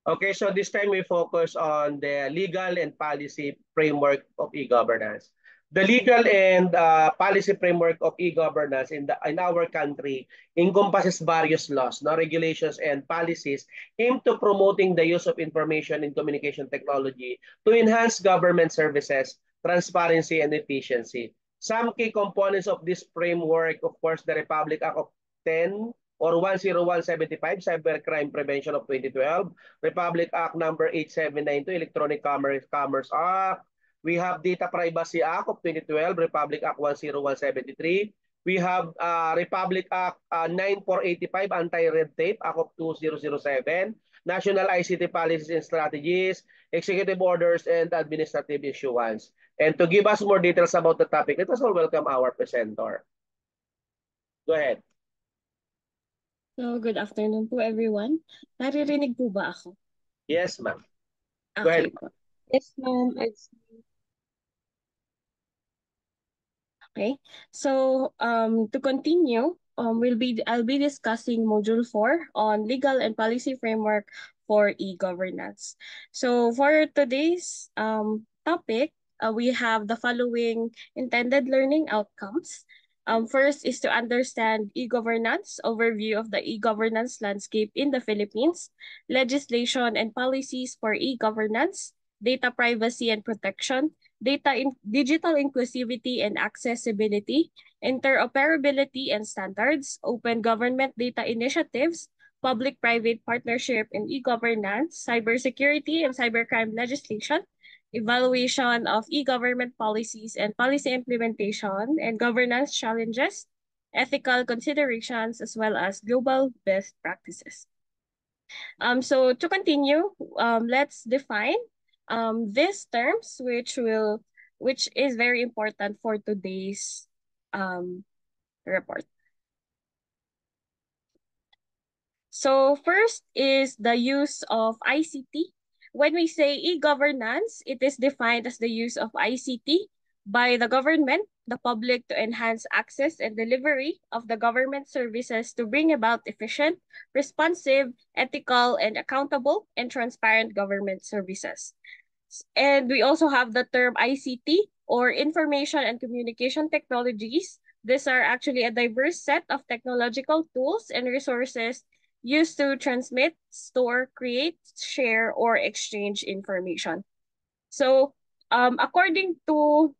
Okay, so this time we focus on the legal and policy framework of e-governance. The legal and policy framework of e-governance in our country encompasses various laws, no, regulations, and policies aimed to promoting the use of information and communication technology to enhance government services, transparency, and efficiency. Some key components of this framework, of course, the Republic Act of 10 or 10175, Cybercrime Prevention of 2012, Republic Act number 8792, Electronic Commerce Act. We have Data Privacy Act of 2012, Republic Act 10173. We have Republic Act 9485, Anti-Red Tape Act of 2007, National ICT Policies and Strategies, Executive Orders, and Administrative Issuance. And to give us more details about the topic, let us all welcome our presenter. Go ahead. So, good afternoon po everyone. Naririnig po ba ako? Yes, ma'am. Go Okay ahead. po. Yes, ma'am. Okay. So, to continue, I'll be discussing Module 4 on legal and policy framework for e-governance. So, for today's topic, we have the following intended learning outcomes. First is to understand e-governance, overview of the e-governance landscape in the Philippines, legislation and policies for e-governance, data privacy and protection, digital inclusivity and accessibility, interoperability and standards, open government data initiatives, public-private partnership in e-governance, cybersecurity and cybercrime legislation, evaluation of e-government policies and policy implementation and governance challenges, ethical considerations, as well as global best practices. So to continue, let's define these terms, which is very important for today's report. So first is the use of ICT. When we say e-governance, it is defined as the use of ICT by the government, the public, to enhance access and delivery of the government services to bring about efficient, responsive, ethical, and accountable and transparent government services. And we also have the term ICT, or Information and Communication Technologies. These are actually a diverse set of technological tools and resources used to transmit, store, create, share, or exchange information. So, according to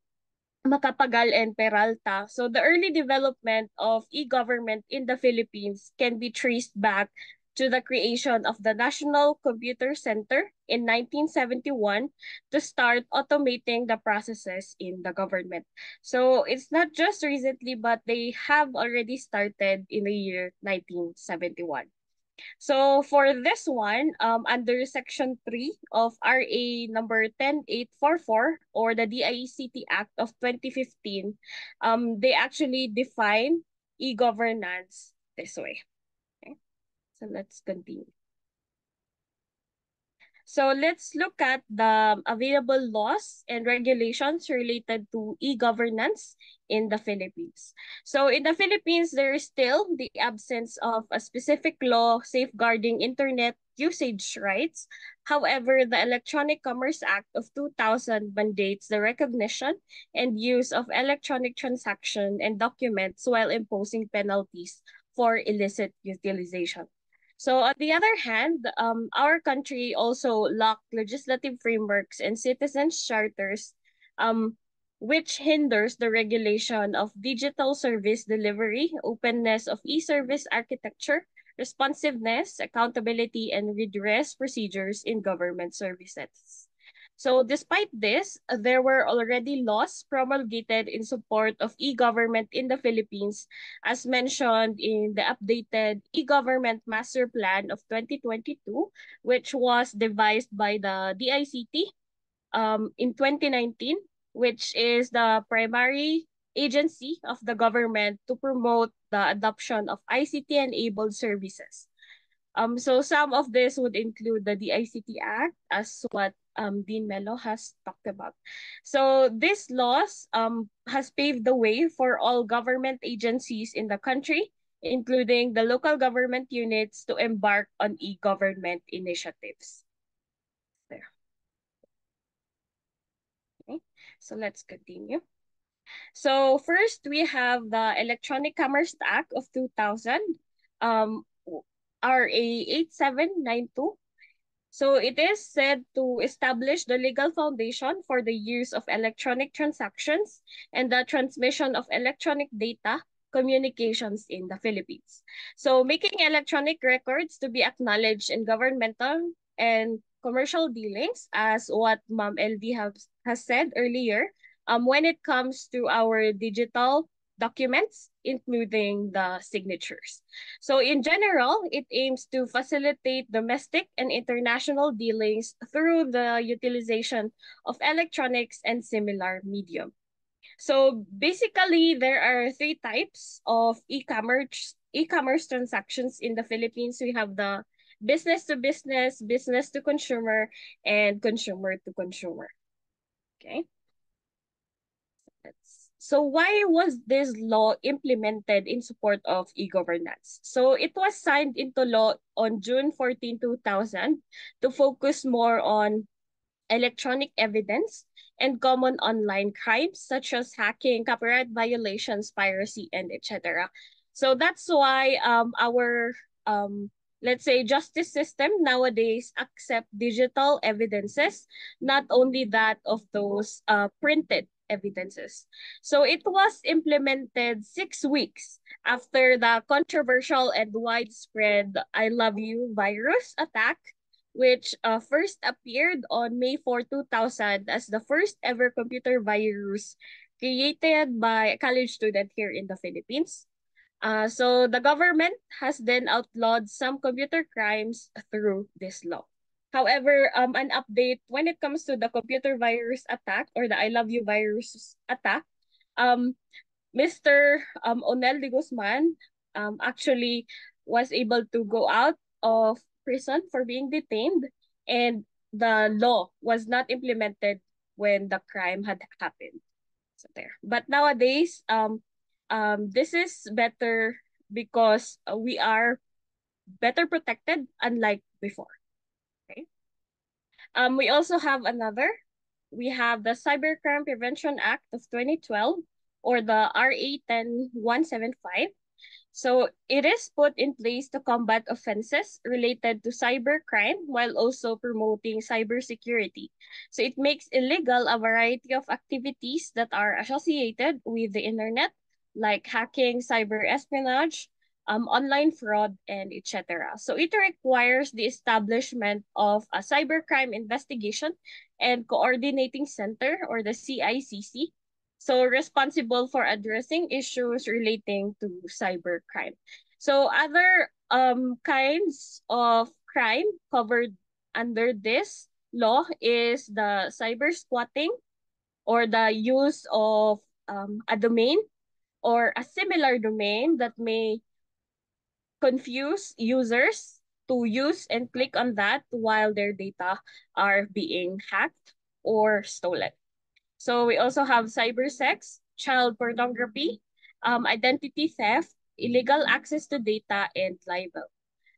Macapagal and Peralta, so the early development of e-government in the Philippines can be traced back to the creation of the National Computer Center in 1971 to start automating the processes in the government. So it's not just recently, but they have already started in the year 1971. So for this one, under Section 3 of RA number 10844, or the DICT Act of 2015, they actually define e-governance this way. Okay? So let's continue. So let's look at the available laws and regulations related to e-governance in the Philippines. So in the Philippines, there is still the absence of a specific law safeguarding internet usage rights. However, the Electronic Commerce Act of 2000 mandates the recognition and use of electronic transaction and documents while imposing penalties for illicit utilization. So on the other hand, our country also lacked legislative frameworks and citizens charters, which hinders the regulation of digital service delivery, openness of e-service architecture, responsiveness, accountability, and redress procedures in government services. So despite this, there were already laws promulgated in support of e-government in the Philippines, as mentioned in the updated e-government master plan of 2022, which was devised by the DICT in 2019, which is the primary agency of the government to promote the adoption of ICT-enabled services. So some of this would include the DICT Act, as what Dean Mello has talked about. So this laws has paved the way for all government agencies in the country, including the local government units, to embark on e-government initiatives. Okay, so let's continue. So first, we have the Electronic Commerce Act of 2000, um, RA 8792. So it is said to establish the legal foundation for the use of electronic transactions and the transmission of electronic data communications in the Philippines. So making electronic records to be acknowledged in governmental and commercial dealings, as what Ma'am LV has said earlier, when it comes to our digital documents, including the signatures. So in general, it aims to facilitate domestic and international dealings through the utilization of electronics and similar medium. So basically, there are three types of e-commerce transactions in the Philippines. We have the business to business, business to consumer, and consumer to consumer. Okay. So why was this law implemented in support of e-governance? So it was signed into law on June 14, 2000 to focus more on electronic evidence and common online crimes such as hacking, copyright violations, piracy, and etc. So that's why our let's say justice system nowadays accept digital evidences, not only that of those printed evidences. So it was implemented 6 weeks after the controversial and widespread I Love You virus attack, which first appeared on May 4, 2000 as the first ever computer virus created by a college student here in the Philippines. So the government has then outlawed some computer crimes through this law. However, an update when it comes to the computer virus attack or the I Love You virus attack, um, Mr. Onel de Guzman actually was able to go out of prison for being detained, and the law was not implemented when the crime had happened. So there. But nowadays, this is better because we are better protected, unlike before. Okay. We also have another. We have the Cybercrime Prevention Act of 2012, or the RA 10175. So it is put in place to combat offenses related to cybercrime while also promoting cybersecurity. So it makes illegal a variety of activities that are associated with the internet, like hacking, cyber espionage, online fraud, and etc. So it requires the establishment of a cybercrime investigation and coordinating center, or the CICC, so responsible for addressing issues relating to cybercrime. So other kinds of crime covered under this law is the cyber squatting, or the use of a domain or a similar domain that may confuse users to use and click on that while their data are being hacked or stolen. So we also have cybersex, child pornography, identity theft, illegal access to data, and libel.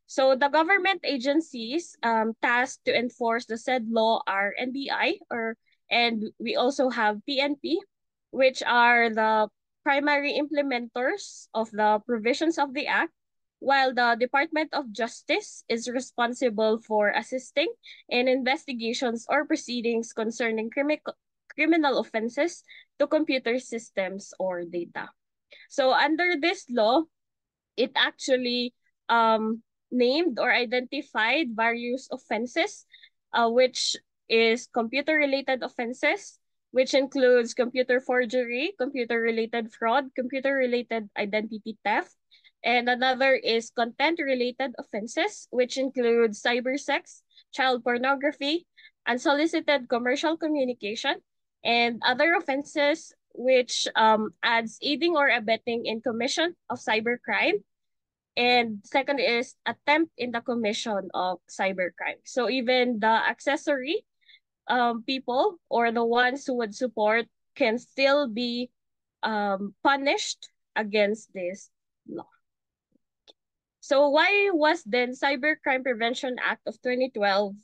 So the government agencies tasked to enforce the said law are NBI, and we also have PNP, which are the primary implementers of the provisions of the act, while the Department of Justice is responsible for assisting in investigations or proceedings concerning criminal offenses to computer systems or data. So under this law, it actually named or identified various offenses, which is computer-related offenses, which includes computer forgery, computer-related fraud, computer-related identity theft, and another is content-related offenses, which includes cybersex, child pornography, unsolicited commercial communication, and other offenses which adds aiding or abetting in commission of cybercrime. And second is attempt in the commission of cybercrime. So even the accessory people, or the ones who would support, can still be punished against this law. So why was then Cybercrime Prevention Act of 2012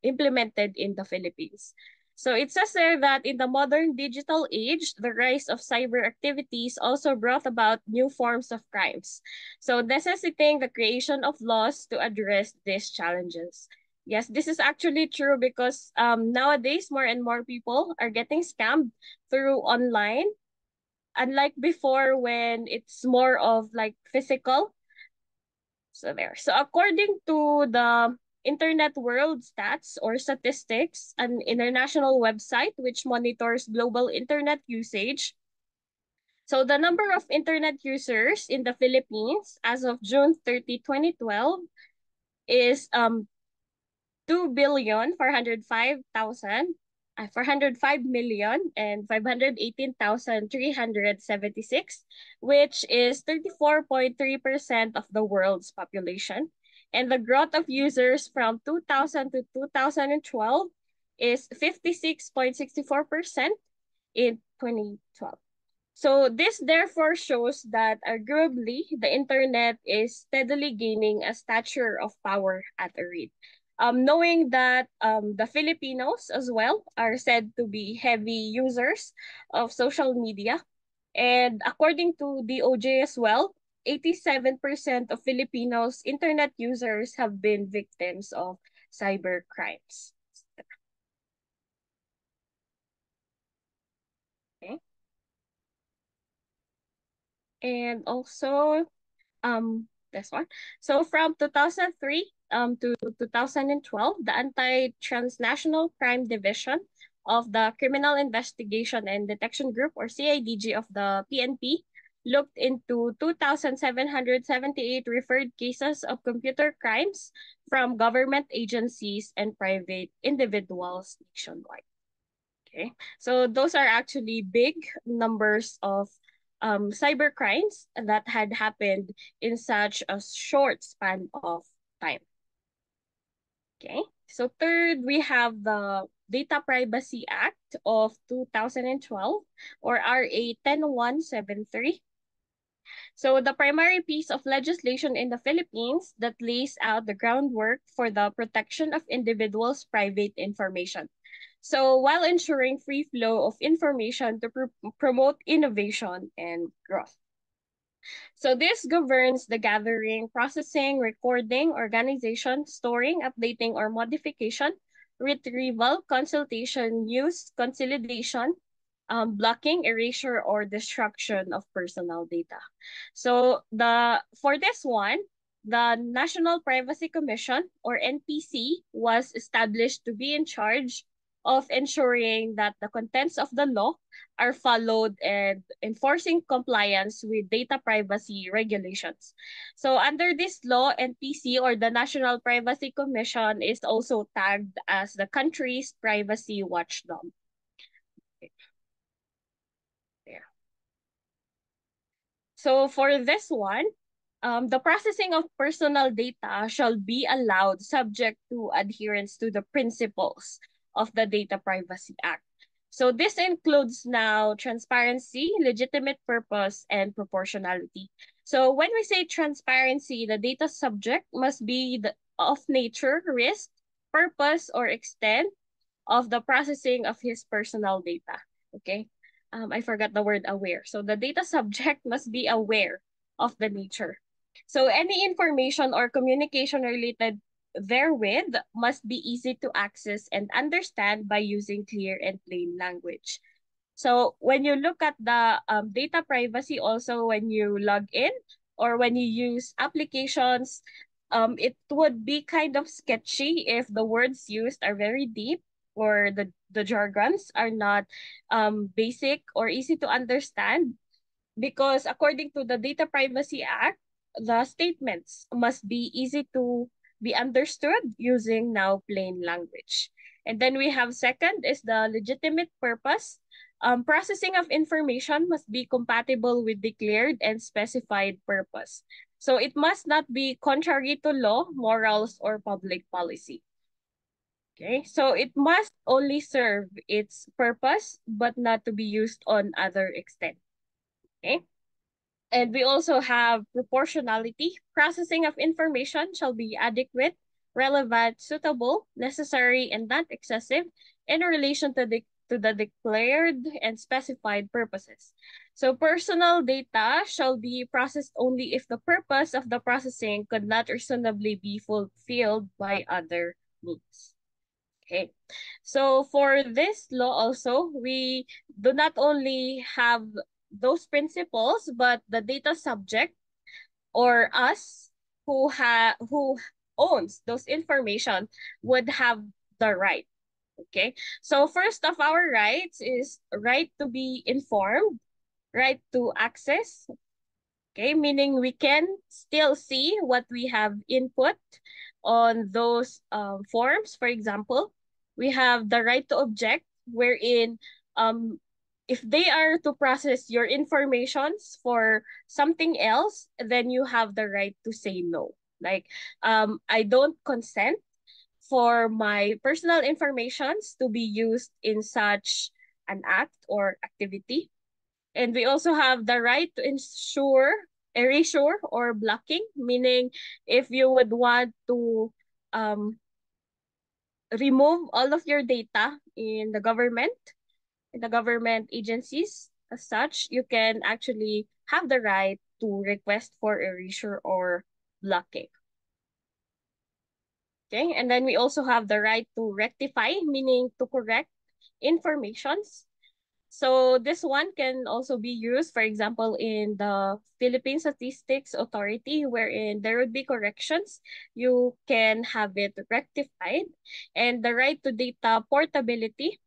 implemented in the Philippines? So it says there that in the modern digital age, the rise of cyber activities also brought about new forms of crimes. So necessitating the creation of laws to address these challenges. Yes, this is actually true because nowadays more and more people are getting scammed through online. Unlike before when it's more of like physical. So there. So according to the Internet World Stats or Statistics, an international website which monitors global internet usage. So the number of internet users in the Philippines as of June 30, 2012 is 2,405,518,376, which is 34.3% of the world's population. And the growth of users from 2000 to 2012 is 56.64% in 2012. So this therefore shows that arguably the internet is steadily gaining a stature of power at a rate. Knowing that the Filipinos as well are said to be heavy users of social media. And according to DOJ as well, 87% of Filipinos internet users have been victims of cyber crimes. Okay. And also this one. So from 2003 to 2012, the Anti-Transnational Crime Division of the Criminal Investigation and Detection Group or CIDG of the PNP looked into 2,778 referred cases of computer crimes from government agencies and private individuals nationwide. Okay, so those are actually big numbers of cyber crimes that had happened in such a short span of time. Okay, so third, we have the Data Privacy Act of 2012 or RA 10173. So the primary piece of legislation in the Philippines that lays out the groundwork for the protection of individuals' private information. So while ensuring free flow of information to promote innovation and growth. So this governs the gathering, processing, recording, organization, storing, updating, or modification, retrieval, consultation, use, consolidation, blocking, erasure, or destruction of personal data. So for this one, the National Privacy Commission or NPC was established to be in charge of ensuring that the contents of the law are followed and enforcing compliance with data privacy regulations. So under this law, NPC or the National Privacy Commission is also tagged as the country's privacy watchdog. There. So for this one, the processing of personal data shall be allowed subject to adherence to the principles of the Data Privacy Act. So this includes now transparency, legitimate purpose, and proportionality. So when we say transparency, the data subject must be of nature, risk, purpose, or extent of the processing of his personal data. Okay. I forgot the word aware. So the data subject must be aware of the nature. So any information or communication related therewith must be easy to access and understand by using clear and plain language. So when you look at the data privacy also when you log in or when you use applications, it would be kind of sketchy if the words used are very deep or the jargons are not basic or easy to understand because according to the Data Privacy Act, the statements must be easy to be understood using now plain language. And then we have second is the legitimate purpose. Processing of information must be compatible with declared and specified purpose. So it must not be contrary to law, morals, or public policy. Okay, so it must only serve its purpose, but not to be used on other extent. Okay. And we also have proportionality. Processing of information shall be adequate, relevant, suitable, necessary, and not excessive, in relation to the declared and specified purposes. So personal data shall be processed only if the purpose of the processing could not reasonably be fulfilled by other means. Okay. So for this law also, we do not only have those principles, but the data subject or us who owns those information would have the right. Okay. So first of our rights is right to be informed, right to access. Okay, meaning we can still see what we have input on those forms. For example, we have the right to object, wherein um, if they are to process your informations for something else, then you have the right to say no. Like, I don't consent for my personal informations to be used in such an act or activity. And we also have the right to ensure erasure or blocking, meaning if you would want to um, remove all of your data in the government agencies as such, you can actually have the right to request for erasure or blocking. Okay, and then we also have the right to rectify, meaning to correct informations. So this one can also be used, for example, in the Philippine Statistics Authority, wherein there would be corrections. You can have it rectified. And the right to data portability.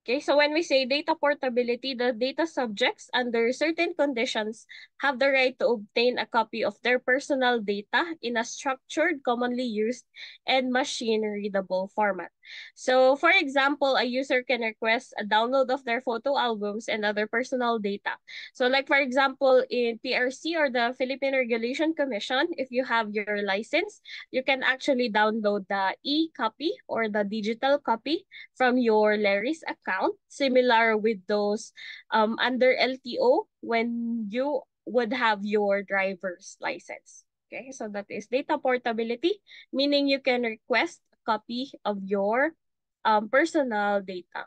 Okay, so when we say data portability, the data subjects under certain conditions have the right to obtain a copy of their personal data in a structured, commonly used, and machine-readable format. So, for example, a user can request a download of their photo albums and other personal data. So, like for example, in PRC or the Philippine Regulation Commission, if you have your license, you can actually download the e-copy or the digital copy from your Laris account, similar with those under LTO when you would have your driver's license. Okay, so that is data portability, meaning you can request a copy of your personal data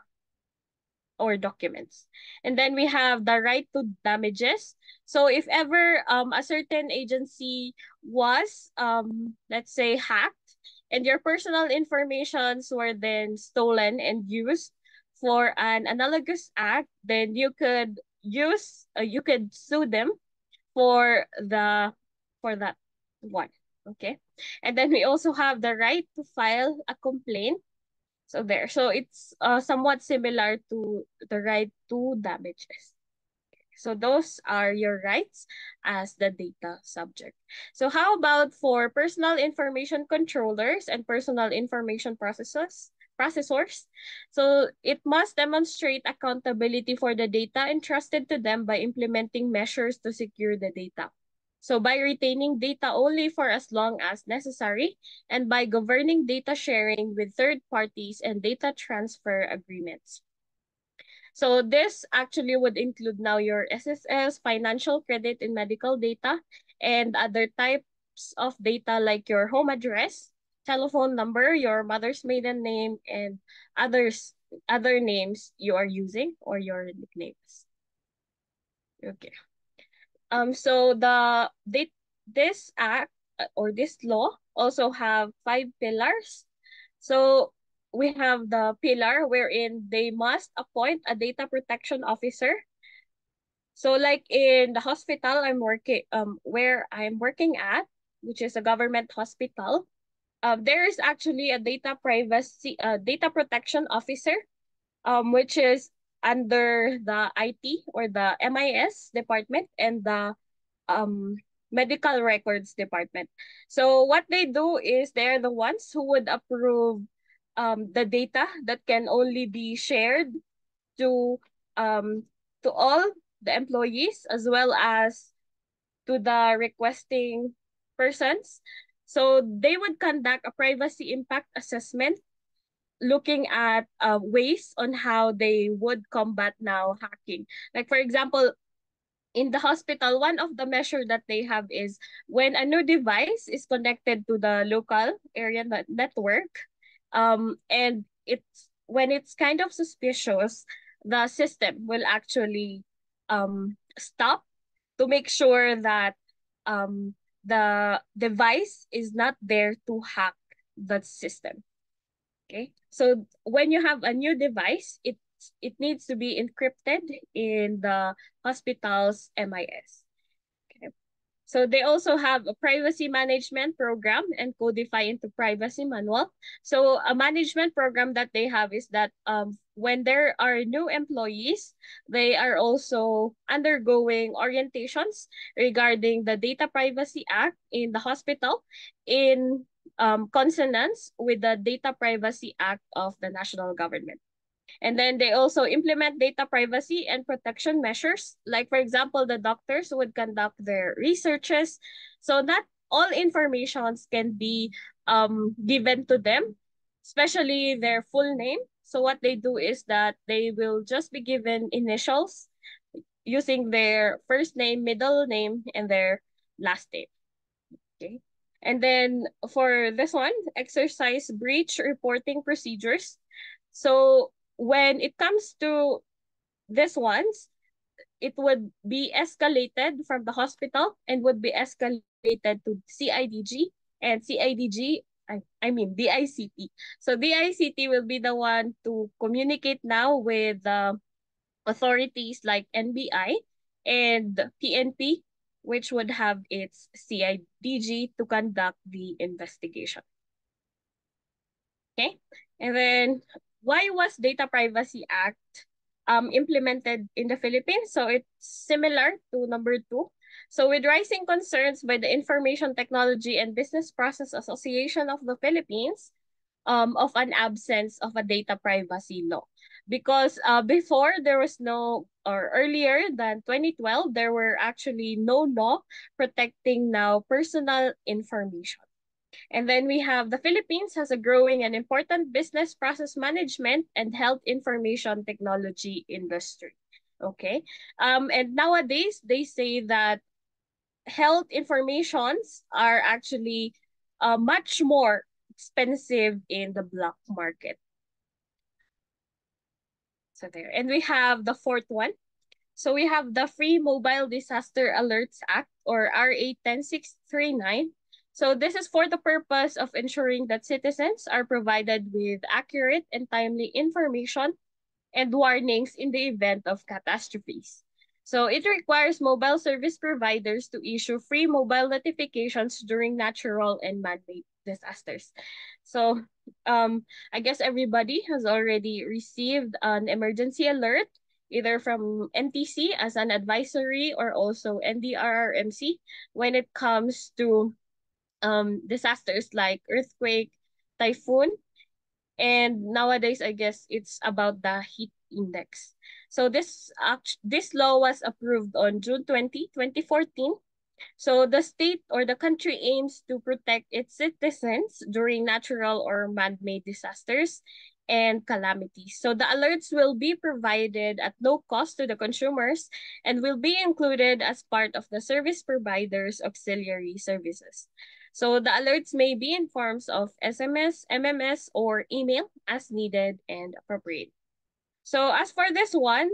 or documents. And then we have the right to damages. So if ever a certain agency was, let's say, hacked, and your personal informations were then stolen and used for an analogous act, then you could sue them for for that one. Okay. And then we also have the right to file a complaint. So there. So it's somewhat similar to the right to damages. So those are your rights as the data subject. So how about for personal information controllers and personal information processors? So it must demonstrate accountability for the data entrusted to them by implementing measures to secure the data. So by retaining data only for as long as necessary, and by governing data sharing with third parties and data transfer agreements. So this actually would include now your SSS, financial, credit, and medical data, and other types of data like your home address, telephone number, your mother's maiden name, and other names you are using or your nicknames. Okay. So this act or this law also have 5 pillars. So we have the pillar wherein they must appoint a data protection officer. So like in the hospital where I'm working at, which is a government hospital, there is actually a data protection officer, which is under the IT or the MIS department and the um, medical records department. So what they do is they're the ones who would approve the data that can only be shared to um, to all the employees as well as to the requesting persons. So they would conduct a privacy impact assessment looking at ways on how they would combat now hacking. Like for example, in the hospital, one of the measure that they have is when a new device is connected to the local area network, and it's kind of suspicious, the system will actually stop to make sure that um the device is not there to hack the system. Okay. So when you have a new device, it needs to be encrypted in the hospital's MIS. Okay. So they also have a privacy management program and codify into privacy manual. So a management program that they have is that when there are new employees, they are also undergoing orientations regarding the Data Privacy Act in the hospital in consonance with the Data Privacy Act of the national government. And then they also implement data privacy and protection measures. Like, for example, the doctors would conduct their researches. So not all informations can be given to them, especially their full name. So what they do is that they will just be given initials using their first name, middle name, and their last name. Okay. And then for this one, exercise breach reporting procedures. So when it comes to this ones, it would be escalated from the hospital and would be escalated to CIDG, and CIDG, I mean DICT. So DICT will be the one to communicate now with the authorities like NBI and PNP, which would have its CIDG to conduct the investigation. Okay. And then why was Data Privacy Act implemented in the Philippines? So it's similar to number two. So with rising concerns by the Information Technology and Business Process Association of the Philippines, of an absence of a data privacy law. Because before there was no, or earlier than 2012, there were actually no law protecting now personal information. And then we have the Philippines has a growing and important business process management and health information technology industry. Okay. And nowadays they say that health informations are actually much more expensive in the black market. So there. And we have the fourth one. So we have the Free Mobile Disaster Alerts Act, or RA 10639. So this is for the purpose of ensuring that citizens are provided with accurate and timely information and warnings in the event of catastrophes. So it requires mobile service providers to issue free mobile notifications during natural and man-made disasters. So I guess everybody has already received an emergency alert either from NTC as an advisory or also NDRRMC when it comes to disasters like earthquake, typhoon, and nowadays I guess it's about the heat index. So this law was approved on June 20, 2014. So the state or the country aims to protect its citizens during natural or man-made disasters and calamities. So the alerts will be provided at no cost to the consumers and will be included as part of the service provider's auxiliary services. So the alerts may be in forms of SMS, MMS, or email as needed and appropriate. So as for this one,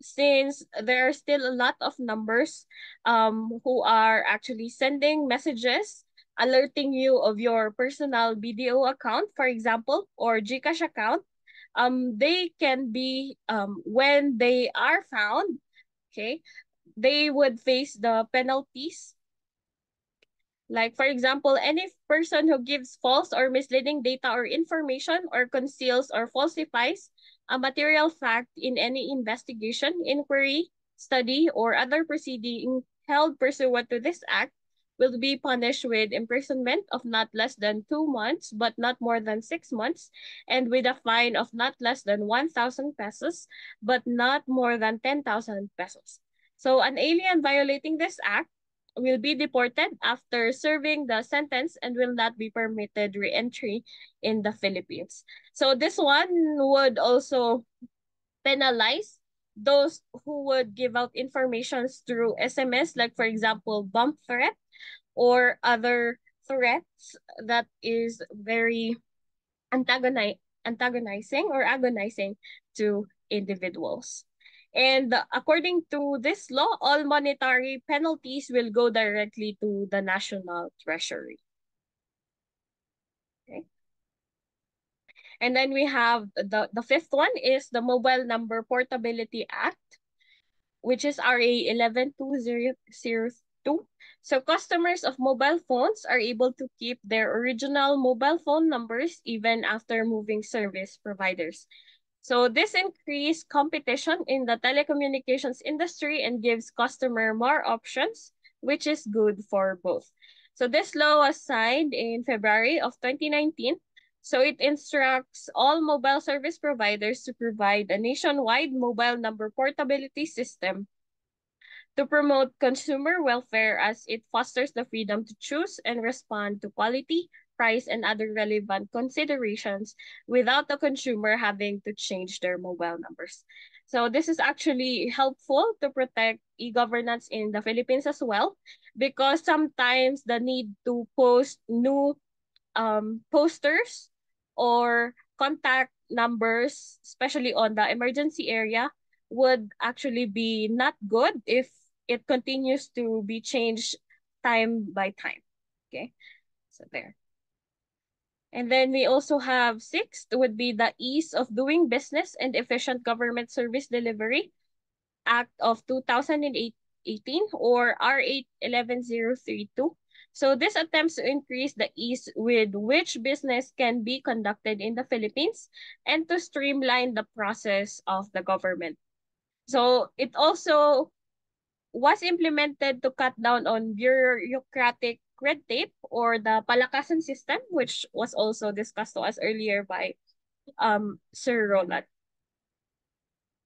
since there are still a lot of numbers who are actually sending messages alerting you of your personal BDO account, for example, or GCash account, they can be, when they are found, okay, they would face the penalties. Like, for example, any person who gives false or misleading data or information or conceals or falsifies a material fact in any investigation, inquiry, study, or other proceeding held pursuant to this act will be punished with imprisonment of not less than 2 months, but not more than 6 months, and with a fine of not less than 1,000 pesos, but not more than 10,000 pesos. So an alien violating this act will be deported after serving the sentence and will not be permitted re-entry in the Philippines. So this one would also penalize those who would give out informations through SMS, like for example, bomb threat or other threats that is very antagonizing or agonizing to individuals. And according to this law, all monetary penalties will go directly to the national treasury. Okay. And then we have the fifth one is the Mobile Number Portability Act, which is RA 112002. So customers of mobile phones are able to keep their original mobile phone numbers even after moving service providers. So this increased competition in the telecommunications industry and gives customer more options, which is good for both. So this law was signed in February of 2019. So it instructs all mobile service providers to provide a nationwide mobile number portability system to promote consumer welfare as it fosters the freedom to choose and respond to quality, price, and other relevant considerations without the consumer having to change their mobile numbers. So this is actually helpful to protect e-governance in the Philippines as well, because sometimes the need to post new posters or contact numbers, especially on the emergency area, would actually be not good if it continues to be changed time by time. Okay, so there. And then we also have sixth would be the Ease of Doing Business and Efficient Government Service Delivery Act of 2018 or R8 11032. So this attempts to increase the ease with which business can be conducted in the Philippines and to streamline the process of the government. So it also was implemented to cut down on bureaucratic red tape or the palakasan system, which was also discussed to us earlier by Sir Roland.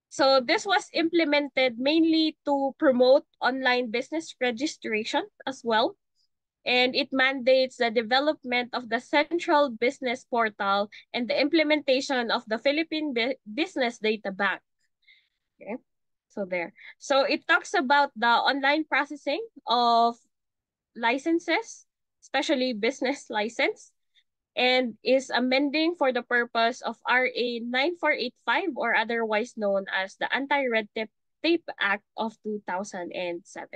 So this was implemented mainly to promote online business registration as well. And it mandates the development of the central business portal and the implementation of the Philippine Business Data Bank. Okay, so there. So it talks about the online processing of licenses, especially business license, and is amending for the purpose of RA 9485 or otherwise known as the Anti-Red Tape Act of 2007.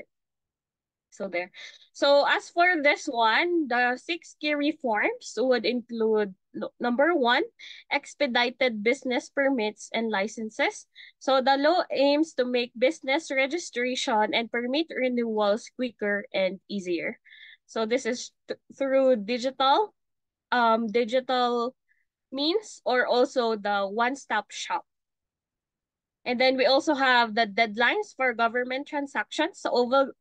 So there. So as for this one, the 6 key reforms would include number one, expedited business permits and licenses. So the law aims to make business registration and permit renewals quicker and easier. So this is through digital means or also the one-stop shop. And then we also have the deadlines for government transactions. So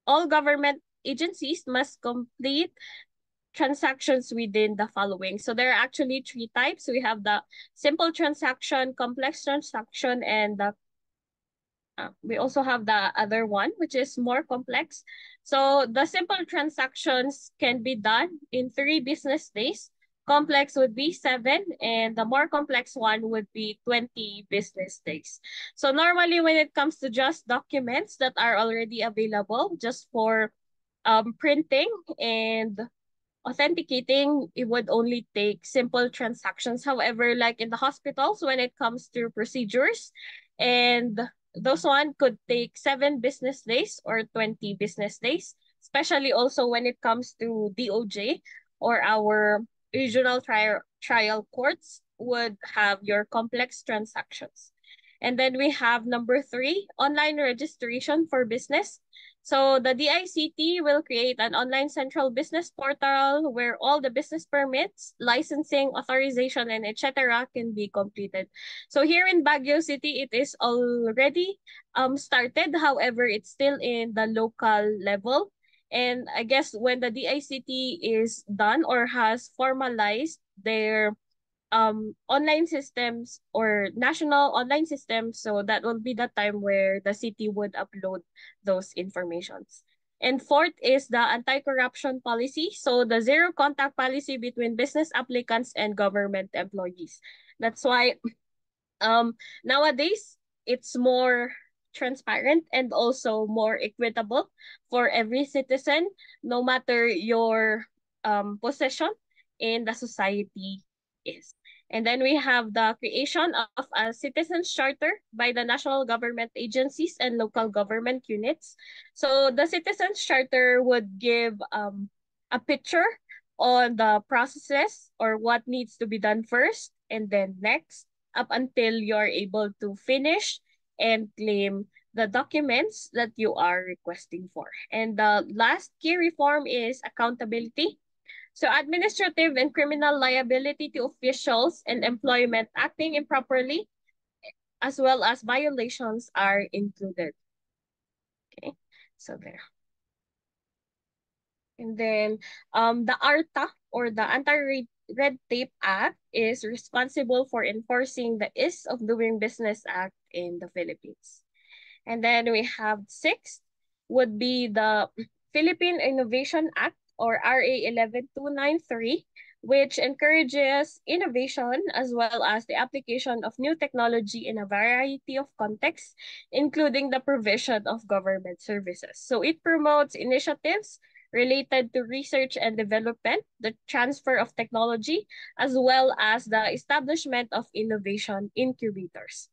all government agencies must complete transactions within the following. So there are actually three types. We have the simple transaction, complex transaction, and the we also have the other one, which is more complex. So the simple transactions can be done in 3 business days. Complex would be 7, and the more complex one would be 20 business days. So normally when it comes to just documents that are already available just for printing and authenticating, it would only take simple transactions. However, like in the hospitals, when it comes to procedures, and those one could take 7 business days or 20 business days, especially also when it comes to DOJ or our regional trial courts would have your complex transactions. And then we have number 3, online registration for business. So the DICT will create an online central business portal where all the business permits, licensing, authorization, and etc. can be completed. So here in Baguio City, it is already started. However, it's still in the local level. And I guess when the DICT is done or has formalized their online systems or national online systems, so that will be the time where the city would upload those informations. And fourth is the anti-corruption policy, so the zero contact policy between business applicants and government employees. That's why nowadays it's more transparent and also more equitable for every citizen, no matter your position in the society is. And then we have the creation of a citizens charter by the national government agencies and local government units. So the citizens charter would give a picture on the processes or what needs to be done first and then next up until you're able to finish and claim the documents that you are requesting for. And the last key reform is accountability. So administrative and criminal liability to officials and employment acting improperly, as well as violations are included. Okay, so there. And then the ARTA or the Anti-Red Tape Act is responsible for enforcing the Ease of Doing Business Act in the Philippines. And then we have sixth would be the Philippine Innovation Act or RA 11293, which encourages innovation as well as the application of new technology in a variety of contexts, including the provision of government services. So it promotes initiatives related to research and development, the transfer of technology, as well as the establishment of innovation incubators.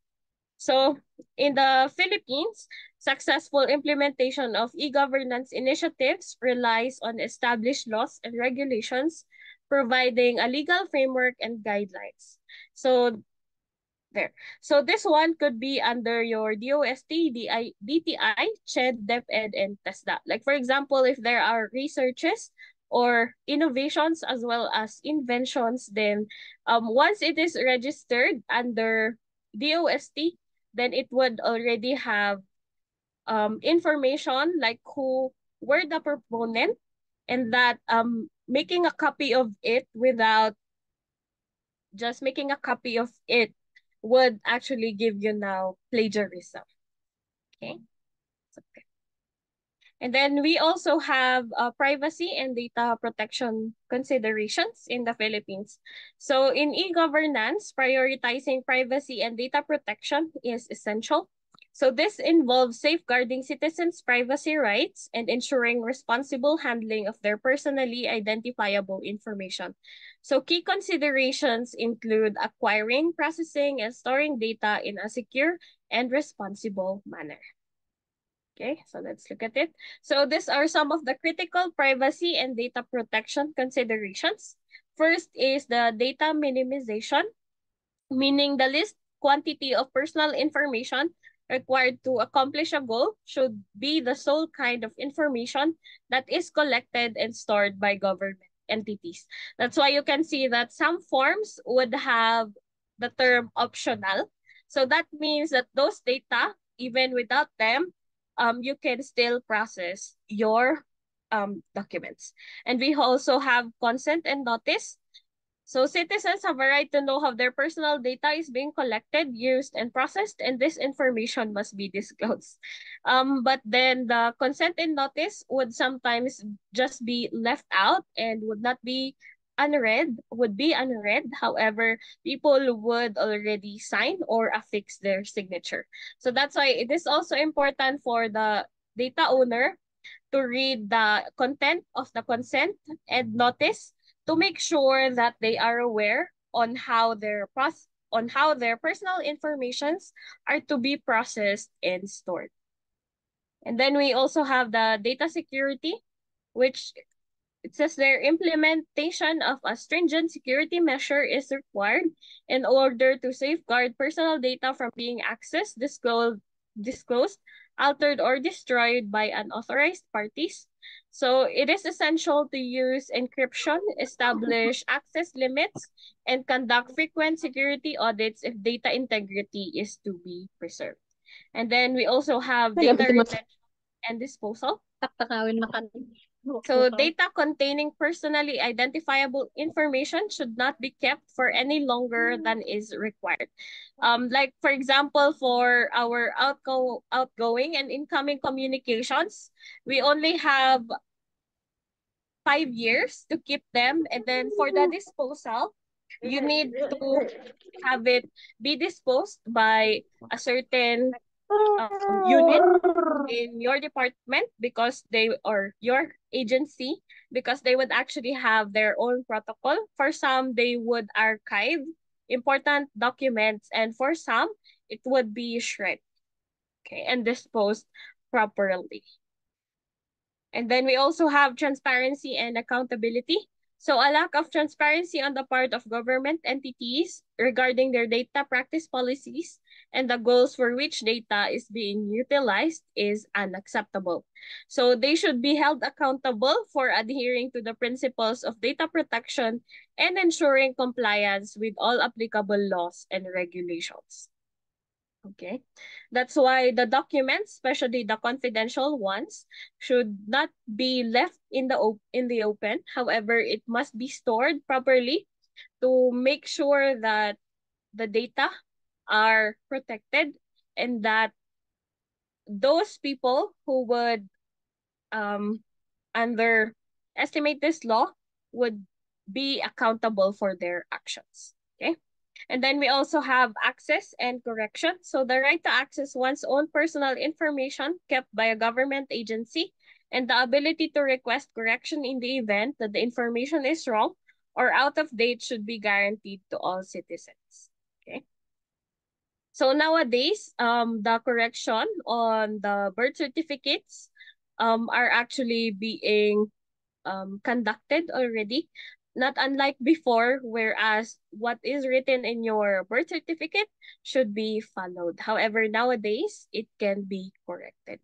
So in the Philippines, successful implementation of e-governance initiatives relies on established laws and regulations, providing a legal framework and guidelines. So there. So this one could be under your DOST, DTI, CHED, DepEd, and TESDA. Like for example, if there are researches or innovations as well as inventions, then once it is registered under DOST, then it would already have information like who were the proponent and that making a copy of it without just making a copy of it would actually give you now plagiarism. Okay. Okay. And then we also have privacy and data protection considerations in the Philippines. So in e-governance, prioritizing privacy and data protection is essential. So this involves safeguarding citizens' privacy rights and ensuring responsible handling of their personally identifiable information. So key considerations include acquiring, processing, and storing data in a secure and responsible manner. Okay, so let's look at it. So these are some of the critical privacy and data protection considerations. First is the data minimization, meaning the least quantity of personal information required to accomplish a goal should be the sole kind of information that is collected and stored by government entities. That's why you can see that some forms would have the term optional. So that means that those data, even without them, you can still process your documents. And we also have consent and notice. So citizens have a right to know how their personal data is being collected, used, and processed, and this information must be disclosed. But then the consent and notice would sometimes just be left out and would not be unread, would be unread. However, people would already sign or affix their signature. So that's why it is also important for the data owner to read the content of the consent and notice to make sure that they are aware on how their personal informations are to be processed and stored. And then we also have the data security, which it says their implementation of a stringent security measure is required in order to safeguard personal data from being accessed, disclosed, altered, or destroyed by unauthorized parties. So it is essential to use encryption, establish access limits, and conduct frequent security audits if data integrity is to be preserved. And then we also have data retention and disposal. So data containing personally identifiable information should not be kept for any longer than is required. Like for example, for our outgoing and incoming communications, we only have 5 years to keep them. And then for the disposal, you need to have it be disposed by a certain unit in your department because they or your agency because they would actually have their own protocol. For some, they would archive important documents, and for some, it would be shred, okay, and disposed properly. And then we also have transparency and accountability. So a lack of transparency on the part of government entities regarding their data practice policies and the goals for which data is being utilized is unacceptable. So they should be held accountable for adhering to the principles of data protection and ensuring compliance with all applicable laws and regulations. Okay, that's why the documents, especially the confidential ones, should not be left in the open. However, it must be stored properly to make sure that the data are protected and that those people who would underestimate this law would be accountable for their actions. Okay. And then we also have access and correction. So the right to access one's own personal information kept by a government agency and the ability to request correction in the event that the information is wrong or out of date should be guaranteed to all citizens. Okay. So nowadays, the correction on the birth certificates are actually being conducted already, not unlike before, whereas what is written in your birth certificate should be followed. However, nowadays, it can be corrected.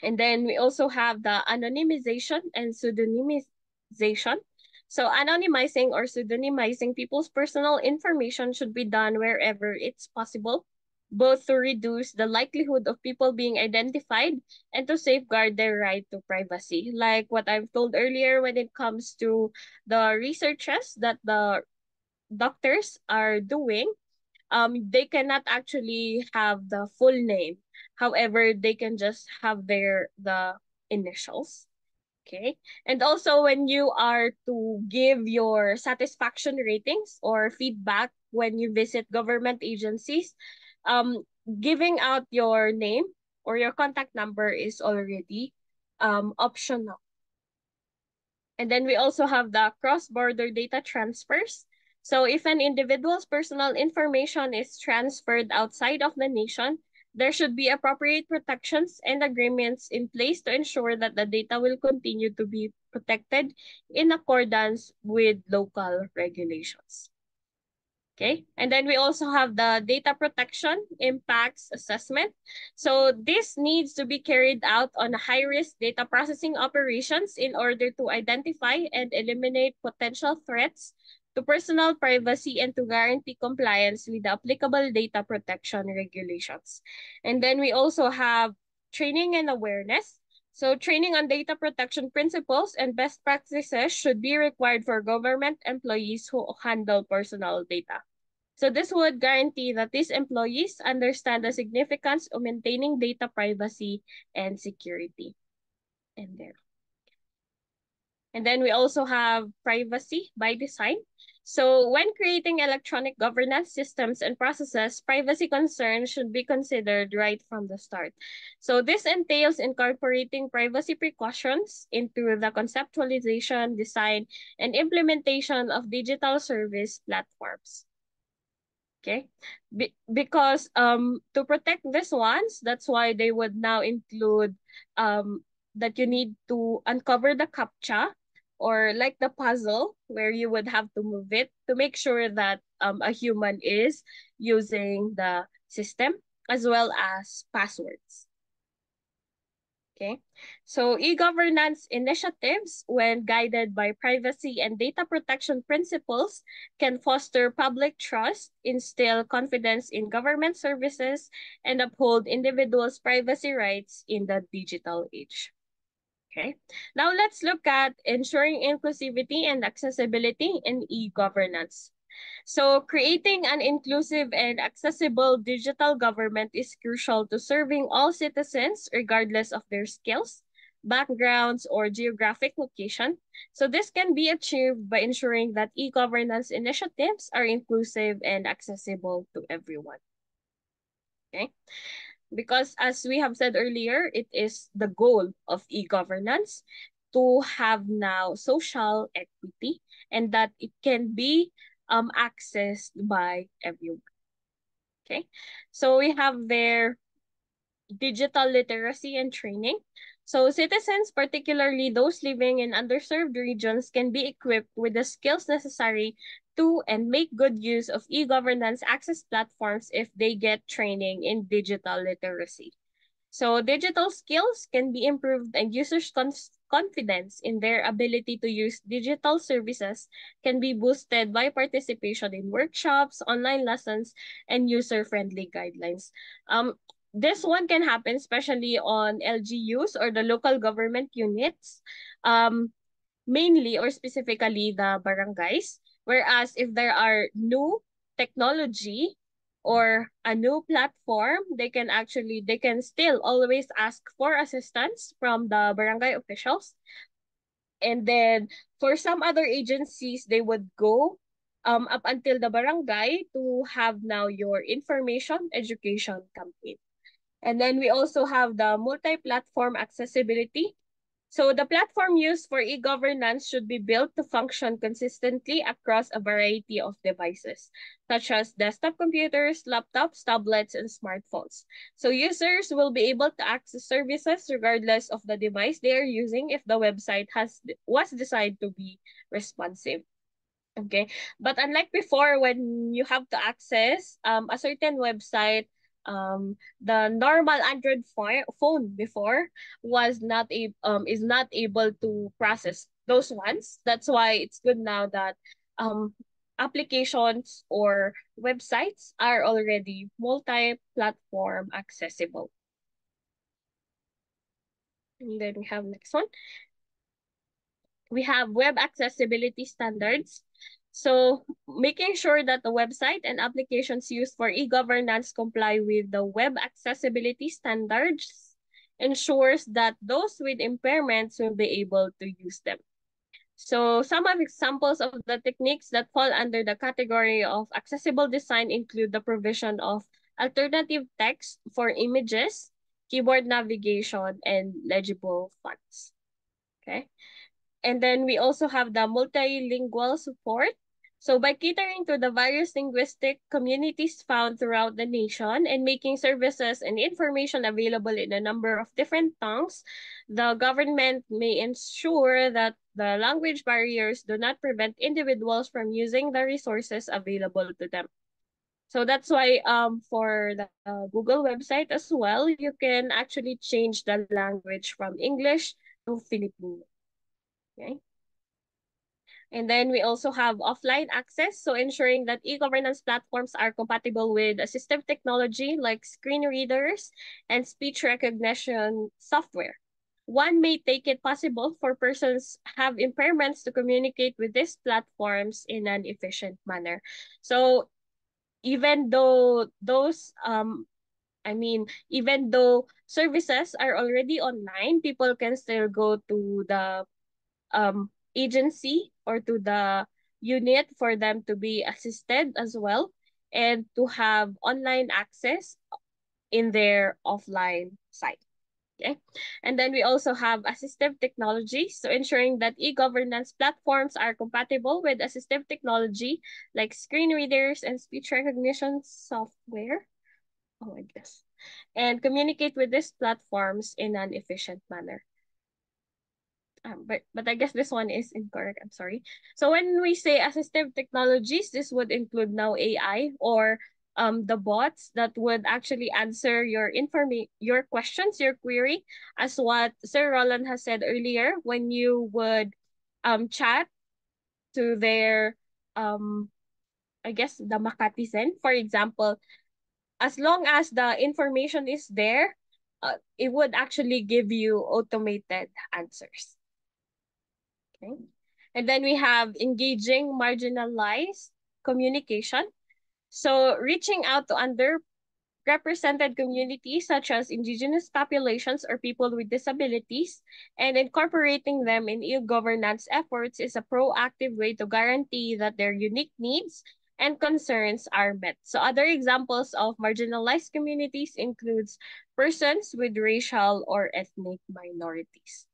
And then we also have the anonymization and pseudonymization. So anonymizing or pseudonymizing people's personal information should be done wherever it's possible, both to reduce the likelihood of people being identified and to safeguard their right to privacy. Like what I've told earlier when it comes to the researches that the doctors are doing, they cannot actually have the full name. However, they can just have the initials. Okay. And also when you are to give your satisfaction ratings or feedback when you visit government agencies, giving out your name or your contact number is already optional. And then we also have the cross-border data transfers. So if an individual's personal information is transferred outside of the nation, there should be appropriate protections and agreements in place to ensure that the data will continue to be protected in accordance with local regulations. Okay, and then we also have the data protection impacts assessment. So this needs to be carried out on high-risk data processing operations in order to identify and eliminate potential threats to personal privacy and to guarantee compliance with the applicable data protection regulations. And then we also have training and awareness. So training on data protection principles and best practices should be required for government employees who handle personal data. So this would guarantee that these employees understand the significance of maintaining data privacy and security. And there. And then we also have privacy by design. So when creating electronic governance systems and processes, privacy concerns should be considered right from the start. So this entails incorporating privacy precautions into the conceptualization, design, and implementation of digital service platforms. Okay, because to protect these ones, that's why they would now include that you need to uncover the captcha or like the puzzle where you would have to move it to make sure that a human is using the system as well as passwords. Okay, so e-governance initiatives, when guided by privacy and data protection principles, can foster public trust, instill confidence in government services, and uphold individuals' privacy rights in the digital age. Okay, now let's look at ensuring inclusivity and accessibility in e-governance. So creating an inclusive and accessible digital government is crucial to serving all citizens regardless of their skills, backgrounds, or geographic location. So this can be achieved by ensuring that e-governance initiatives are inclusive and accessible to everyone. Okay? Because as we have said earlier, it is the goal of e-governance to have now social equity and that it can be accessed by everyone. Okay? So we have there digital literacy and training. So citizens, particularly those living in underserved regions, can be equipped with the skills necessary to and make good use of e-governance access platforms if they get training in digital literacy. So digital skills can be improved and users' confidence in their ability to use digital services can be boosted by participation in workshops, online lessons, and user-friendly guidelines. This one can happen especially on LGUs or the local government units, mainly or specifically the barangays. Whereas if there are new technology or a new platform, they can still always ask for assistance from the barangay officials. And then for some other agencies, they would go up until the barangay to have now your information education campaign. And then we also have the multi-platform accessibility. So the platform used for e-governance should be built to function consistently across a variety of devices, such as desktop computers, laptops, tablets, and smartphones. So users will be able to access services regardless of the device they are using if the website was designed to be responsive. Okay. But unlike before, when you have to access a certain website, the normal Android phone before is not able to process those ones. That's why it's good now that um applications or websites are already multi-platform accessible. And then we have next one. We have web accessibility standards. So making sure that the website and applications used for e-governance comply with the web accessibility standards ensures that those with impairments will be able to use them. So some of examples of the techniques that fall under the category of accessible design include the provision of alternative text for images, keyboard navigation, and legible fonts. Okay. And then we also have the multilingual support. So by catering to the various linguistic communities found throughout the nation and making services and information available in a number of different tongues, the government may ensure that the language barriers do not prevent individuals from using the resources available to them. So that's why for the Google website as well, you can actually change the language from English to Filipino. Okay. And then we also have offline access, so ensuring that e-governance platforms are compatible with assistive technology like screen readers and speech recognition software. One may take it possible for persons have impairments to communicate with these platforms in an efficient manner. So even though even though services are already online, people can still go to the agency or to the unit for them to be assisted as well and to have online access in their offline site. Okay. And then we also have assistive technology. So ensuring that e-governance platforms are compatible with assistive technology like screen readers and speech recognition software. Oh, I guess. And communicate with these platforms in an efficient manner. But I guess this one is incorrect. I'm sorry. So when we say assistive technologies, this would include now AI or the bots that would actually answer your questions, your query, as what Sir Roland has said earlier. When you would chat to their I guess the Makatizen, for example, as long as the information is there, it would actually give you automated answers. Okay. And then we have engaging marginalized communication. So reaching out to underrepresented communities such as indigenous populations or people with disabilities and incorporating them in e-governance efforts is a proactive way to guarantee that their unique needs and concerns are met. So other examples of marginalized communities includes persons with racial or ethnic minorities.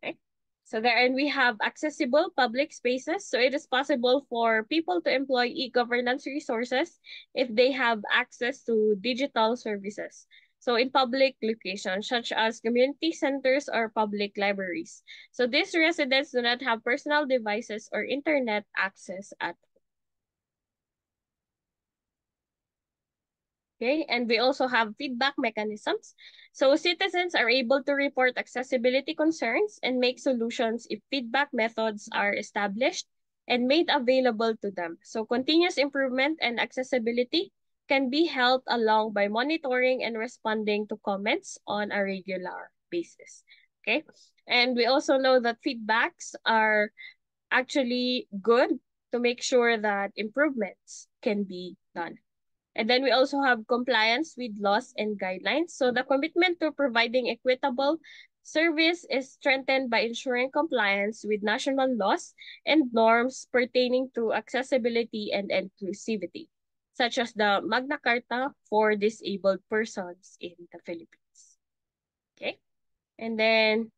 Okay. So therein we have accessible public spaces. So it is possible for people to employ e-governance resources if they have access to digital services. So in public locations such as community centers or public libraries. So these residents do not have personal devices or internet access at Okay, and we also have feedback mechanisms. So citizens are able to report accessibility concerns and make solutions if feedback methods are established and made available to them. So continuous improvement and accessibility can be helped along by monitoring and responding to comments on a regular basis. Okay, and we also know that feedbacks are actually good to make sure that improvements can be done. And then we also have compliance with laws and guidelines. So the commitment to providing equitable service is strengthened by ensuring compliance with national laws and norms pertaining to accessibility and inclusivity, such as the Magna Carta for disabled persons in the Philippines. Okay, and then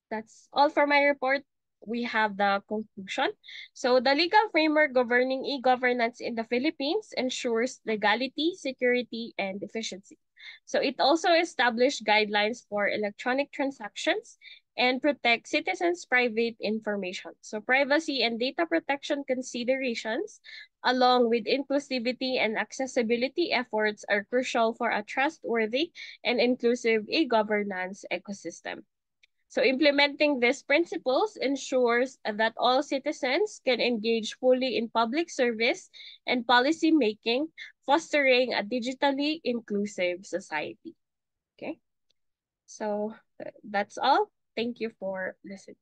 that's all for my report. We have the conclusion. So the legal framework governing e-governance in the Philippines ensures legality, security, and efficiency. So it also established guidelines for electronic transactions and protect citizens' private information. So privacy and data protection considerations, along with inclusivity and accessibility efforts, are crucial for a trustworthy and inclusive e-governance ecosystem. So implementing these principles ensures that all citizens can engage fully in public service and policy making, fostering a digitally inclusive society. Okay, so that's all. Thank you for listening.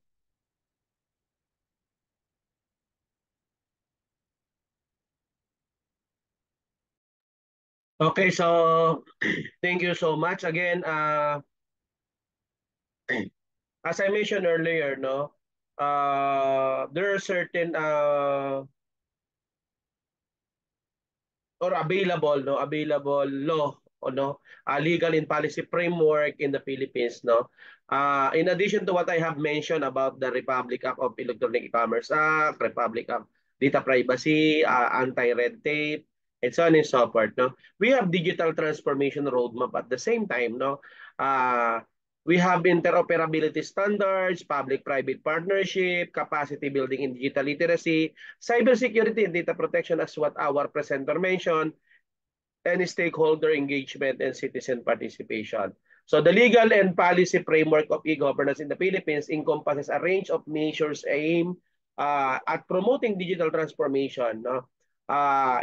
Okay, so thank you so much again. As I mentioned earlier, no, there are certain or available law o no, legal and policy framework in the Philippines, no. In addition to what I have mentioned about the Republic Act of Electronic E-commerce Act, Republic Act Data Privacy, anti-red tape, and so on and so forth, no. We have digital transformation roadmap at the same time, no. We have interoperability standards, public-private partnership, capacity building in digital literacy, cybersecurity and data protection as what our presenter mentioned, and stakeholder engagement and citizen participation. So the legal and policy framework of e-governance in the Philippines encompasses a range of measures aimed at promoting digital transformation, no?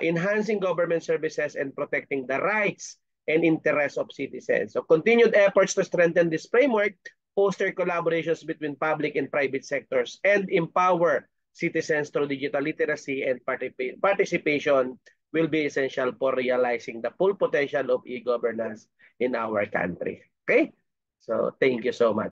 Enhancing government services and protecting the rights and interests of citizens. So continued efforts to strengthen this framework, foster collaborations between public and private sectors, and empower citizens through digital literacy and participation will be essential for realizing the full potential of e-governance in our country. Okay? So thank you so much.